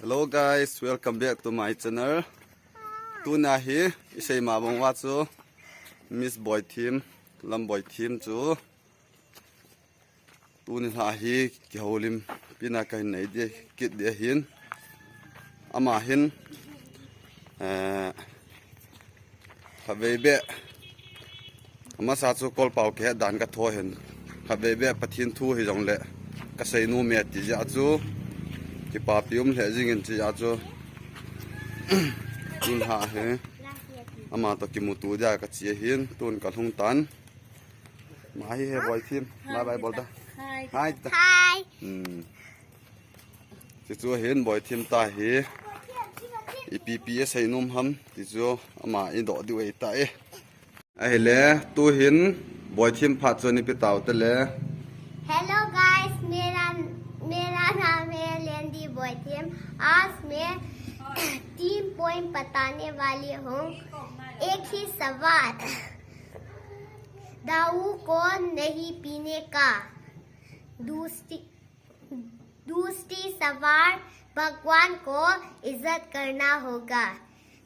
Hello guys, welcome back to my channel. Tuna hi isai ma bong wa chu Miss Boy Team, Lam Boy Team chu tuni ha hi ki holim pina kai nei de kit de hin ama hin habebe ama sa chu kol pau ke dan ka tho hin habebe pathin thu hi jong le ka sei nu me ti ja chu ki pa pium le jing in chi ja chu tun ha he ama to ki mutu ja ka chi hin tun ka thung tan ma hi he boy team bye bye bol da hi ti chu hin boy team ta hi EPPS hay nôm hâm thì cho mà in đỏ đi vậy tại ai lẽ tu hin boy team phát cho ni tàu tới lẽ. Hello guys मेरा मेरा नाम है लेंडी boy team. आज मैं 3 point बताने वाली हूँ। एक ही सवाल, दाऊ को नहीं पीने का। दूसरी सवाल, भगवान को इज्जत करना होगा।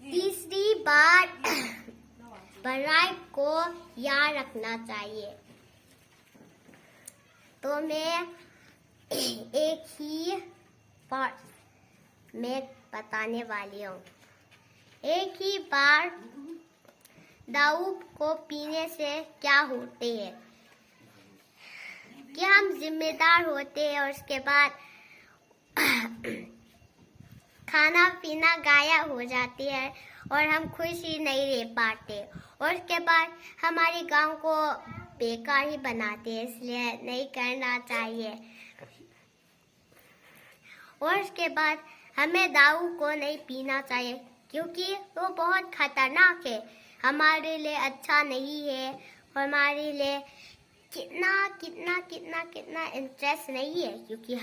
तीसरी बात, पढ़ाई को याद रखना चाहिए। तो मैं एक ही बार मैं बताने वाली हूँ। एक ही बार दाऊ को पीने से क्या होते हैं कि हम जिम्मेदार होते हैं और उसके बाद खाना पीना गायब हो जाती है और हम खुशी नहीं रह पाते और उसके बाद हमारे गांव को बेकार ही बनाते हैं, इसलिए नहीं करना चाहिए। और उसके बाद हमें दारू को नहीं पीना चाहिए क्योंकि वो बहुत खतरनाक है, हमारे लिए अच्छा नहीं है और हमारे लिए कितना इंटरेस्ट नहीं है क्योंकि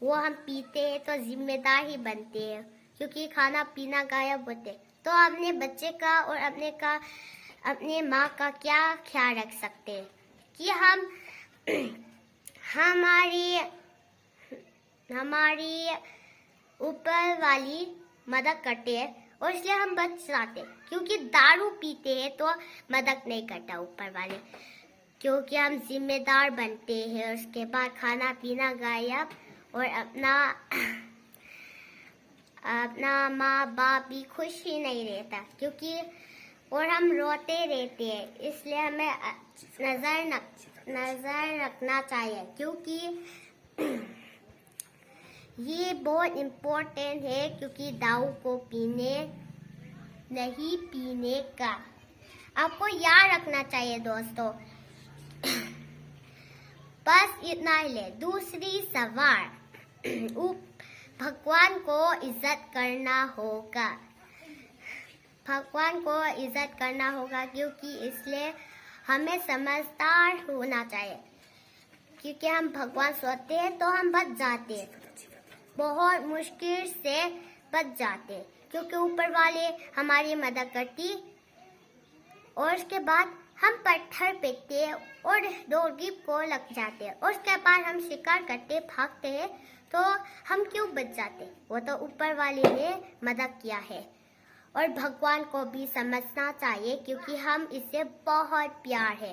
वो हम पीते हैं तो जिम्मेदार ही बनते हैं क्योंकि खाना पीना गायब होते। तो अपने बच्चे का और अपने माँ का क्या ख्याल रख सकते हैं कि हम हमारी ऊपर वाली मदद करते हैं और इसलिए हम बच जाते हैं क्योंकि दारू पीते हैं तो मदद नहीं करता ऊपर वाले, क्योंकि हम जिम्मेदार बनते हैं। उसके बाद खाना पीना गायब और अपना माँ बाप भी खुश ही नहीं रहता क्योंकि और हम रोते रहते हैं, इसलिए हमें नजर रखना चाहिए क्योंकि ये बहुत इम्पोर्टेंट है क्योंकि दारू को नहीं पीने का आपको याद रखना चाहिए दोस्तों। बस इतना ही ले। दूसरी सवाल, भगवान को इज्जत करना होगा। भगवान को इज्जत करना होगा क्योंकि इसलिए हमें समझदार होना चाहिए क्योंकि हम भगवान सोते हैं तो हम बच जाते हैं, बहुत मुश्किल से बच जाते हैं क्योंकि ऊपर वाले हमारी मदद करती और उसके बाद हम पत्थर फेंकते हैं और डोगी को लग जाते हैं और उसके बाद हम शिकार करते भागते हैं तो हम क्यों बच जाते? वो तो ऊपर वाले ने मदद किया है। और भगवान को भी समझना चाहिए क्योंकि हम इससे बहुत प्यार है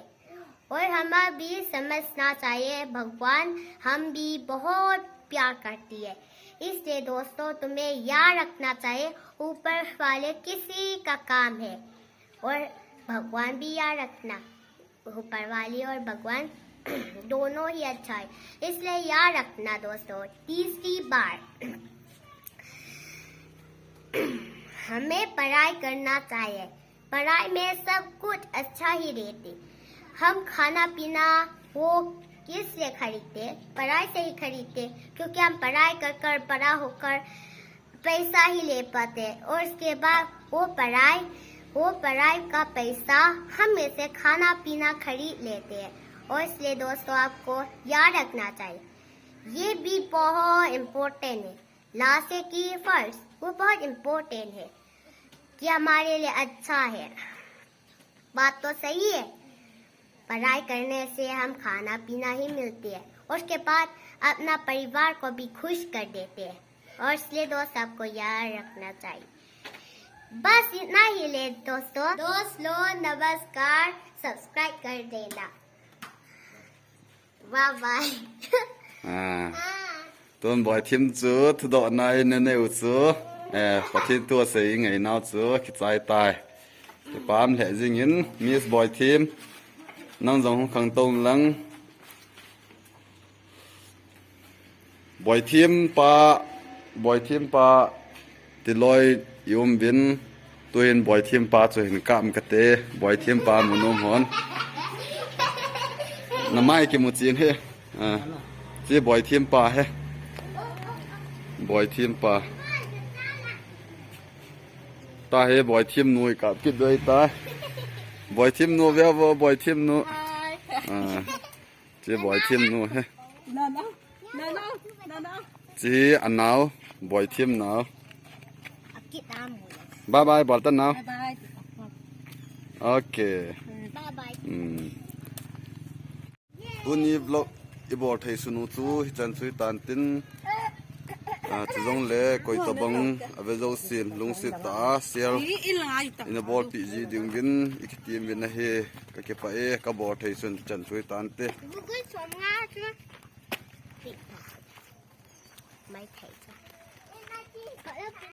और हमें भी समझना चाहिए भगवान हम भी बहुत प्यार करती है। इसलिए दोस्तों तुम्हें याद रखना चाहिए ऊपर वाले किसी का काम है और भगवान भी याद रखना, ऊपर वाली और भगवान दोनों ही अच्छा है, इसलिए याद रखना दोस्तों। तीसरी बार, हमें पढ़ाई करना चाहिए। पढ़ाई में सब कुछ अच्छा ही रहते। हम खाना पीना वो किस से खरीदते? पढ़ाई से ही खरीदते क्योंकि हम पढ़ाई कर बड़ा होकर पैसा ही ले पाते और उसके बाद वो पढ़ाई का पैसा हम में से खाना पीना खरीद लेते हैं और इसलिए दोस्तों आपको याद रखना चाहिए। ये भी बहुत इम्पोर्टेंट है। लास्ट की फर्स्ट वो बहुत इम्पोर्टेंट है कि हमारे लिए अच्छा है। बात तो सही है, पढ़ाई करने से हम खाना पीना ही मिलती है और उसके बाद अपना परिवार को भी खुश कर देते हैं। और इसलिए दोस्त आपको याद रखना चाहिए। बस इतना ही ले दोस्तों नमस्कार, सब्सक्राइब कर देना। Bye bye. ตัวบ่อยทิมจูทุดอกนายเนวจูประเทศตัวเสียงไงนาวจูคิดใจตายปามแหละจริงยินมีสบ่อยทิมนั่งจงขังตรงหลังบ่อยทิมปาติลอยยมบินตัวเห็นบ่อยทิมปาจะเห็นกามกะเตบ่อยทิมปาหมุนหอนน้ำไม้กิมุจีนเฮจีบ่อยทิมปาเฮบ่อยทิมปาตาเฮบ่อยทิมนุยกับกิดด้วยตาบ่อยทิมนูเวลบ่อยทิมนูจีบ่อยทิมนูเฮจีอันหนาวบ่อยทิมหนาวบายบายบอกตันหนาวโอเคตัวนี้บล็อกอีบอร์ดให้สนุกจูจันทร์สุยตันตินจะต้องเล่ก่อยตะบังเอาไว้เจ้าสินลุงสิตาเสียลอินบอร์ดปีจีดึงวินอีกทีมวินนะเฮก็เก็บไปก็บอร์ดให้สนจันทร์สุยตันเตไม่เท่